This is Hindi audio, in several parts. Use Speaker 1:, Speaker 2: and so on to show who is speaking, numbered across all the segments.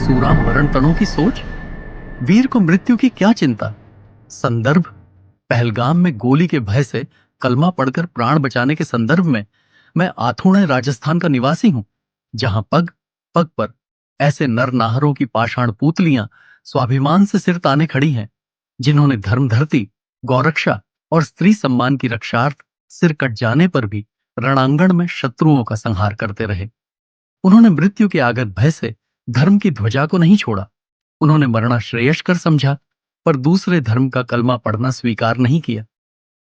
Speaker 1: सूरा मरण तणों की सोच, वीर को मृत्यु की क्या चिंता। संदर्भ, पहलगाम में गोली के भय से कलमा पढ़कर प्राण बचाने के संदर्भ में। मैं आथुण राजस्थान का निवासी हूं, जहां पग पग पर ऐसे नर नाहरों की पाषाण पुतलियां स्वाभिमान से सिर ताने खड़ी हैं, जिन्होंने धर्म धरती, गौरक्षा और स्त्री सम्मान की रक्षार्थ सिर कट जाने पर भी रणांगण में शत्रुओं का संहार करते रहे। उन्होंने मृत्यु के आगत भय से धर्म की ध्वजा को नहीं छोड़ा। उन्होंने मरना श्रेयस्कर समझा, पर दूसरे धर्म का कलमा पढ़ना स्वीकार नहीं किया।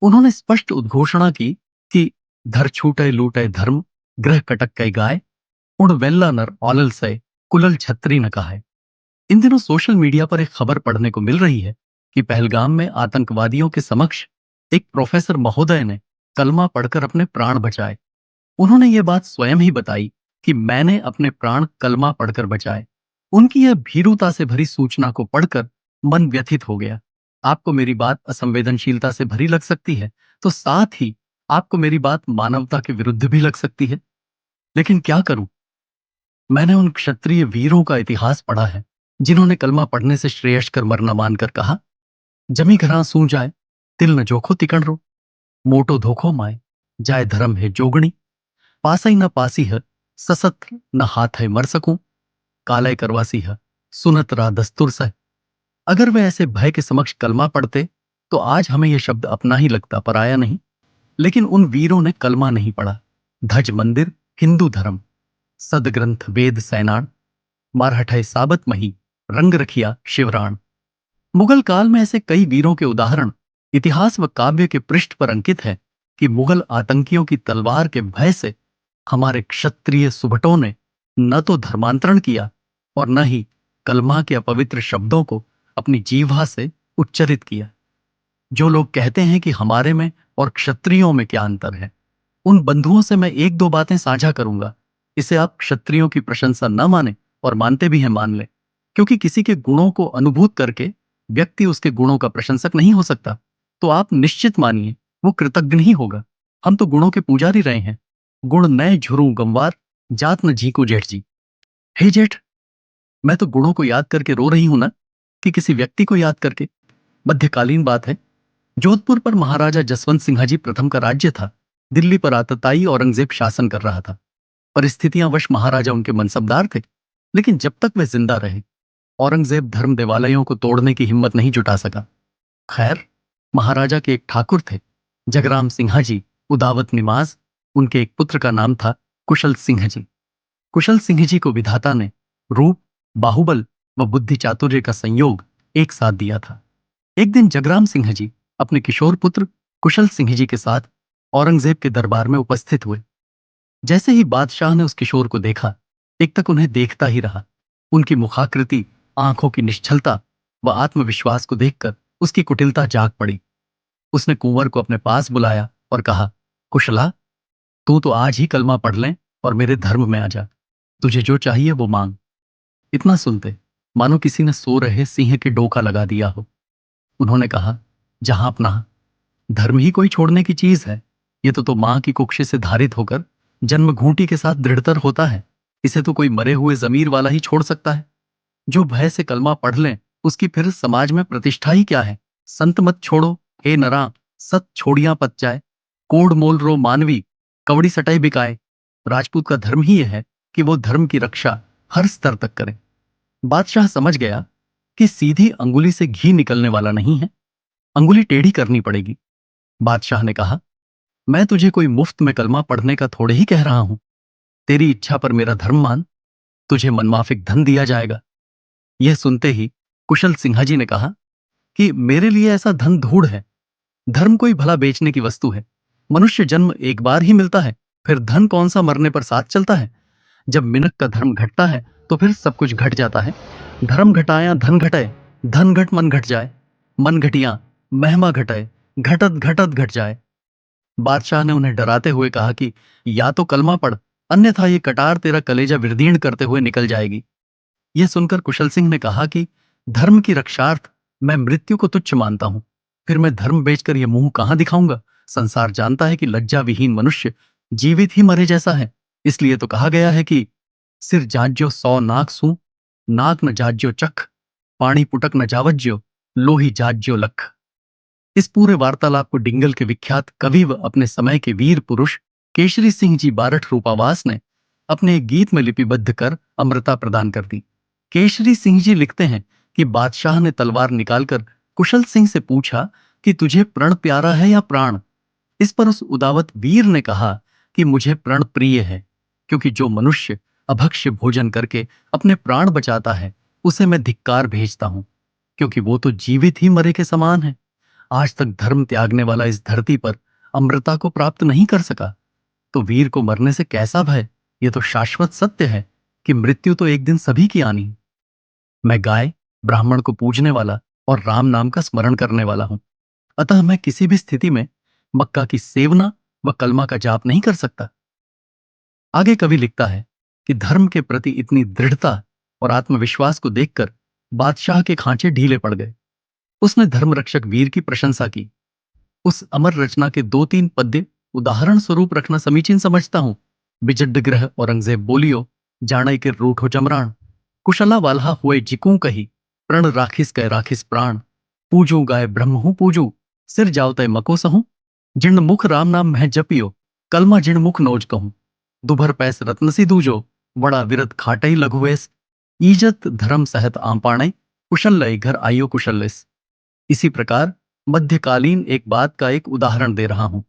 Speaker 1: उन्होंने स्पष्ट उद्घोषणा की कि धर छूटे लूटे धर्म, ग्रह कटक कई गाय, उड़ वेल्ला नर औलल से कुलल छत्री न कहाय। इन दिनों सोशल मीडिया पर एक खबर पढ़ने को मिल रही है कि पहलगाम में आतंकवादियों के समक्ष एक प्रोफेसर महोदय ने कलमा पढ़कर अपने प्राण बचाए। उन्होंने ये बात स्वयं ही बताई कि मैंने अपने प्राण कलमा पढ़कर बचाए। उनकी यह भीरुता से भरी सूचना को पढ़कर मन व्यथित हो गया। आपको मेरी बात असंवेदनशीलता से भरी लग सकती है, तो साथ ही आपको मेरी बात मानवता के विरुद्ध भी लग सकती है। लेकिन क्या करूं, मैंने उन क्षत्रिय वीरों का इतिहास पढ़ा है, जिन्होंने कलमा पढ़ने से श्रेयस्कर मरना मानकर कहा, जमी घरा सू जाए, तिल न जोखो तिकण रो, मोटो धोखो माए, जाए धर्म है जोगणी, पासई न पासी है, ससत न हाथ है मर सकूं, कालय करवासी है, सुनत रा दस्तुर सह। अगर वे ऐसे भय के समक्ष कलमा पढ़ते, तो आज हमें यह शब्द अपना ही लगता, पराया नहीं। लेकिन उन वीरों ने कलमा नहीं पढ़ा। धज मंदिर हिंदू धर्म, सदग्रंथ वेद सैनाण, मारहठय साबत मही, रंग रखिया शिवराण। मुगल काल में ऐसे कई वीरों के उदाहरण इतिहास व काव्य के पृष्ठ पर अंकित है कि मुगल आतंकियों की तलवार के भय से हमारे क्षत्रिय सुभटों ने न तो धर्मांतरण किया और न ही कलमा के अपवित्र शब्दों को अपनी जीवा से उच्चरित किया। जो लोग कहते हैं कि हमारे में और क्षत्रियों में क्या अंतर है, उन बंधुओं से मैं एक दो बातें साझा करूंगा। इसे आप क्षत्रियों की प्रशंसा न माने, और मानते भी हैं मान ले, क्योंकि किसी के गुणों को अनुभूत करके व्यक्ति उसके गुणों का प्रशंसक नहीं हो सकता। तो आप निश्चित मानिए वो कृतज्ञ ही होगा। हम तो गुणों के पुजारी रहे हैं। गुण नए झुरू गंवार, जात न झीकू जेठ जी। हे जेठ, मैं तो गुणों को याद करके रो रही हूं ना, कि किसी व्यक्ति को याद करके। मध्यकालीन बात है। जोधपुर पर महाराजा जसवंत सिंह जी प्रथम का राज्य था। दिल्ली पर आतताई औरंगजेब शासन कर रहा था। परिस्थितियां वश महाराजा उनके मनसबदार थे, लेकिन जब तक वे जिंदा रहे, औरंगजेब धर्म देवालयों को तोड़ने की हिम्मत नहीं जुटा सका। खैर, महाराजा के एक ठाकुर थे, जगराम सिंह जी, उदावत निमाज। उनके एक पुत्र का नाम था कुशल सिंह जी। कुशल सिंह जी को विधाता ने रूप, बाहुबल व बुद्धि चातुर्य का संयोग एक साथ दिया था। एक दिन जगराम सिंह जी अपने किशोर पुत्र कुशल सिंह जी के साथ औरंगजेब के दरबार में उपस्थित हुए। जैसे ही बादशाह ने उस किशोर को देखा, एक तक उन्हें देखता ही रहा। उनकी मुखाकृति, आंखों की निश्चलता व आत्मविश्वास को देखकर उसकी कुटिलता जाग पड़ी। उसने कुंवर को अपने पास बुलाया और कहा, कुशला, तू तो आज ही कलमा पढ़ ले और मेरे धर्म में आ जा। तुझे जो चाहिए वो मांग। इतना सुनते मानो किसी ने सो रहे सिंह के डोका लगा दिया हो। उन्होंने कहा, जहां अपना धर्म ही कोई छोड़ने की चीज है, ये तो मां की कुक्षी से धारित होकर जन्म घूंटी के साथ दृढ़तर होता है। इसे तो कोई मरे हुए जमीर वाला ही छोड़ सकता है। जो भय से कलमा पढ़ ले, उसकी फिर समाज में प्रतिष्ठा ही क्या है। संत मत छोड़ो हे नरा, सत छोड़िया पत जाए, कोड मोल रो मानवी, कवड़ी सटाई बिकाए। राजपूत का धर्म ही यह है कि वो धर्म की रक्षा हर स्तर तक करे। बादशाह समझ गया कि सीधी अंगुली से घी निकलने वाला नहीं है, अंगुली टेढ़ी करनी पड़ेगी। बादशाह ने कहा, मैं तुझे कोई मुफ्त में कलमा पढ़ने का थोड़े ही कह रहा हूं। तेरी इच्छा पर मेरा धर्म मान, तुझे मनमाफिक धन दिया जाएगा। यह सुनते ही कुशल सिंह जी ने कहा कि मेरे लिए ऐसा धन धूढ़ है। धर्म कोई भला बेचने की वस्तु है। मनुष्य जन्म एक बार ही मिलता है, फिर धन कौन सा मरने पर साथ चलता है। जब मिनक का धर्म घटता है, तो फिर सब कुछ घट जाता है। धर्म घटाया धन घटे, धन घट मन घट जाए, मन घटिया महिमा घटे, घटत घटत घट जाए। बादशाह ने उन्हें डराते हुए कहा कि या तो कलमा पढ़, अन्यथा ये कटार तेरा कलेजा विदीर्ण करते हुए निकल जाएगी। यह सुनकर कुशल सिंह ने कहा कि धर्म की रक्षार्थ मैं मृत्यु को तुच्छ मानता हूं। फिर मैं धर्म बेचकर यह मुंह कहां दिखाऊंगा। संसार जानता है कि लज्जा विहीन मनुष्य जीवित ही मरे जैसा है। इसलिए तो कहा गया है कि सिर जांजो सौ नाक सूं, नाक न जाज्यो चख, पानी पुटक न जावज्यो, लोही जाज्यो लख। इस पूरे वार्तालाप को डिंगल के विख्यात कवि व अपने समय के वीर पुरुष केशरी सिंह जी बारठ रूपावास ने अपने एक गीत में लिपिबद्ध कर अमृता प्रदान कर दी। केशरी सिंह जी लिखते हैं कि बादशाह ने तलवार निकालकर कुशल सिंह से पूछा कि तुझे प्रण प्यारा है या प्राण। इस पर उस उदावत वीर ने कहा कि मुझे प्रण प्रिय है, क्योंकि जो मनुष्य अभक्ष्य भोजन करके अपने प्राण बचाता है उसे मैं धिक्कार भेजता हूं, क्योंकि वो तो जीवित ही मरे के समान है। आज तक धर्म त्यागने वाला इस धरती पर अमृता को प्राप्त नहीं कर सका, तो वीर को मरने से कैसा भय। ये तो शाश्वत सत्य है कि मृत्यु तो एक दिन सभी की आनी है। मैं गाय, ब्राह्मण को पूजने वाला और राम नाम का स्मरण करने वाला हूं, अतः मैं किसी भी स्थिति में मक्का की सेवना व कलमा का जाप नहीं कर सकता। आगे कवि लिखता है कि धर्म के प्रति इतनी दृढ़ता और आत्मविश्वास को देखकर बादशाह के खांचे ढीले पड़ गए। उसने धर्मरक्षक वीर की प्रशंसा की। उस अमर रचना के दो तीन पद्य उदाहरण स्वरूप रखना समीचीन समझता हूं। बिजड्ड ग्रह औरंगजेब बोलियो, जाने के रूठो जमरान, कुशला वाल्हा हुए जिकू कही, प्रण राखिस कै राखिस प्राण, पूजू गाय ब्रह्म हूं पूजू, सिर जाओ तय मको सहूं, जिण मुख राम नाम मह जपियो, कलमा जिण मुख नोज कहूं, दुभर पैस रत्न सी दूजो, बड़ा विरत खाटई लघुवेस, ईजत धर्म सहत आम कुशल लय घर आयो कुशललेस। इसी प्रकार मध्यकालीन एक बात का एक उदाहरण दे रहा हूं।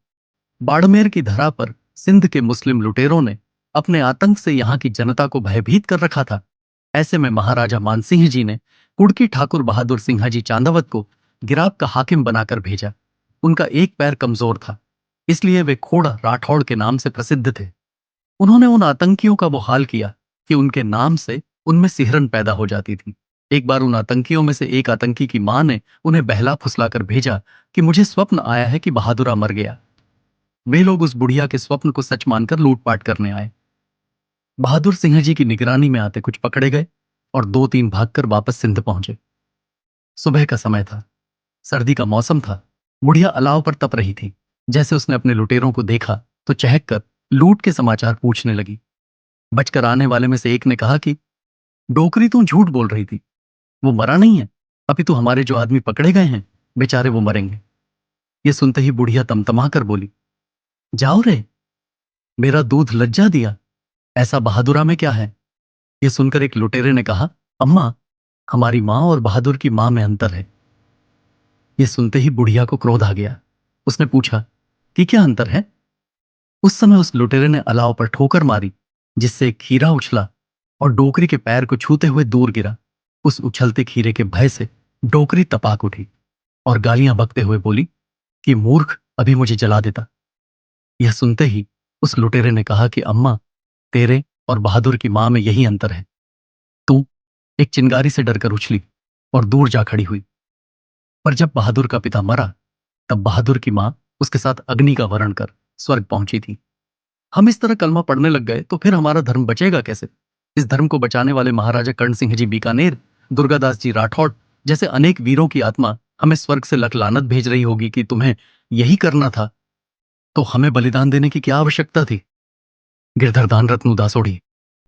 Speaker 1: बाड़मेर की धरा पर सिंध के मुस्लिम लुटेरों ने अपने आतंक से यहां की जनता को भयभीत कर रखा था। ऐसे में महाराजा मानसिंह जी ने कुड़की ठाकुर बहादुर सिंह जी चांदावत को गिराब का हाकिम बनाकर भेजा। उनका एक पैर कमजोर था, इसलिए वे खोड़ा राठौड़ के नाम से प्रसिद्ध थे। उन्होंने उन आतंकियों का वो हाल किया कि उनके नाम से उनमें सिहरन पैदा हो जाती थी। एक बार उन आतंकियों में से एक आतंकी की मां ने उन्हें बहला फुसलाकर भेजा कि मुझे स्वप्न आया है कि बहादुरा मर गया। वे लोग उस बुढ़िया के स्वप्न को सच मानकर लूटपाट करने आए। बहादुर सिंह जी की निगरानी में आते कुछ पकड़े गए और दो तीन भागकर वापस सिंध पहुंचे। सुबह का समय था, सर्दी का मौसम था। बुढ़िया अलाव पर तप रही थी। जैसे उसने अपने लुटेरों को देखा तो चहक कर लूट के समाचार पूछने लगी। बचकर आने वाले में से एक ने कहा कि डोकरी, तू झूठ बोल रही थी, वो मरा नहीं है, अपितु हमारे जो आदमी पकड़े गए हैं बेचारे वो मरेंगे। ये सुनते ही बुढ़िया तमतमा कर बोली, जाओ रे, मेरा दूध लज्जा दिया, ऐसा बहादुरा में क्या है। ये सुनकर एक लुटेरे ने कहा, अम्मा, हमारी माँ और बहादुर की माँ में अंतर है। ये सुनते ही बुढ़िया को क्रोध आ गया। उसने पूछा कि क्या अंतर है। उस समय उस लुटेरे ने अलाव पर ठोकर मारी, जिससे एक खीरा उछला और डोकरी के पैर को छूते हुए दूर गिरा। उस उछलते खीरे के भय से डोकरी तपाक उठी और गालियां बकते हुए बोली कि मूर्ख, अभी मुझे जला देता। यह सुनते ही उस लुटेरे ने कहा कि अम्मा, तेरे और बहादुर की मां में यही अंतर है। तू एक चिंगारी से डरकर उछली और दूर जा खड़ी हुई, पर जब बहादुर का पिता मरा तब बहादुर की मां उसके साथ अग्नि का वरण कर स्वर्ग पहुंची थी। हम इस तरह कलमा पढ़ने लग गए तो फिर हमारा धर्म बचेगा कैसे। इस धर्म को बचाने वाले महाराजा कर्ण सिंह जी बीकानेर, दुर्गादास जी राठौड़ जैसे अनेक वीरों की आत्मा हमें स्वर्ग से लख लानत भेज रही होगी कि तुम्हें यही करना था, तो हमें बलिदान देने की क्या आवश्यकता थी। गिरधर दान रत्न उदासोड़ी।